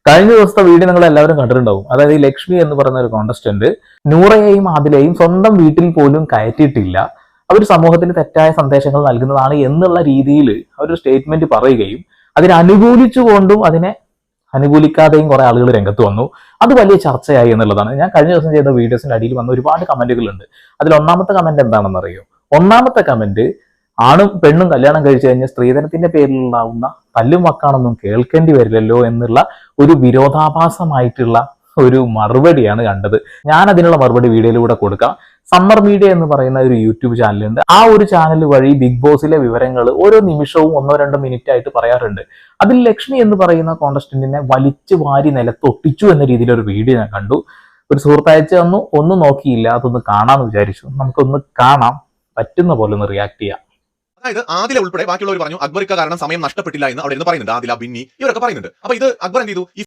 കഴിഞ്ഞ ദിവസത്തെ വീഡിയോ നിങ്ങൾ എല്ലാവരും കണ്ടിട്ടുണ്ടാവും. അതായത് ഈ ലക്ഷ്മി എന്ന് പറയുന്ന ഒരു കോണ്ടസ്റ്റന്റ് നൂറയെയും ആദിലയും സ്വന്തം വീട്ടിൽ പോലും കയറ്റിയിട്ടില്ല, അവർ സമൂഹത്തിന് തെറ്റായ സന്ദേശങ്ങൾ നൽകുന്നതാണ് എന്നുള്ള രീതിയിൽ അവർ സ്റ്റേറ്റ്മെന്റ് പറയുകയും അതിനെ അനുകൂലിച്ചുകൊണ്ടും അതിനെ അനുകൂലിക്കാതെയും കുറെ ആളുകൾ രംഗത്ത് വന്നു. അത് വലിയ ചർച്ചയായി എന്നുള്ളതാണ്. ഞാൻ കഴിഞ്ഞ ദിവസം ചെയ്ത വീഡിയോസിന്റെ അടിയിൽ വന്ന ഒരുപാട് കമന്റുകളുണ്ട്. അതിൽ ഒന്നാമത്തെ കമന്റ് എന്താണെന്ന് അറിയോ? ഒന്നാമത്തെ കമന്റ്, ആണും പെണ്ണും കല്യാണം കഴിച്ചു കഴിഞ്ഞാൽ സ്ത്രീധനത്തിന്റെ പേരിലുണ്ടാവുന്ന തല്ലും വക്കാണൊന്നും കേൾക്കേണ്ടി വരില്ലല്ലോ എന്നുള്ള ഒരു വിരോധാഭാസമായിട്ടുള്ള ഒരു മറുപടിയാണ് കണ്ടത്. ഞാൻ അതിനുള്ള മറുപടി വീഡിയോയിലൂടെ കൊടുക്കാം. സമ്മർ മീഡിയ എന്ന് പറയുന്ന ഒരു യൂട്യൂബ് ചാനലുണ്ട്. ആ ഒരു ചാനൽ വഴി ബിഗ് ബോസിലെ വിവരങ്ങൾ ഓരോ നിമിഷവും 1-2 മിനിറ്റ് ആയിട്ട് പറയാറുണ്ട്. അതിൽ ലക്ഷ്മി എന്ന് പറയുന്ന കോണ്ടസ്റ്റന്റിനെ വലിച്ചു വാരി നിലത്തൊട്ടിച്ചു എന്ന രീതിയിൽ ഒരു വീഡിയോ ഞാൻ കണ്ടു. ഒരു സുഹൃത്ത് അയച്ചു തന്നു, ഒന്നും നോക്കിയില്ല, അതൊന്ന് കാണാമെന്ന് വിചാരിച്ചു. നമുക്കൊന്ന് കാണാം, പറ്റുന്ന പോലെ ഒന്ന് റിയാക്ട് ചെയ്യാം. അതായത് ആദില ഉൾപ്പെടെ ബാക്കിയുള്ളവർ പറഞ്ഞു അക്ബറിക്ക കാരണം സമയം നഷ്ടപ്പെട്ടില്ല എന്ന് അവിടെ നിന്ന് പറയുന്നുണ്ട്. ആദില, ബിന്നി ഇവരൊക്കെ പറയുന്നുണ്ട്. അപ്പൊ ഇത് അക്ബർ എന്ത് ചെയ്തു? ഈ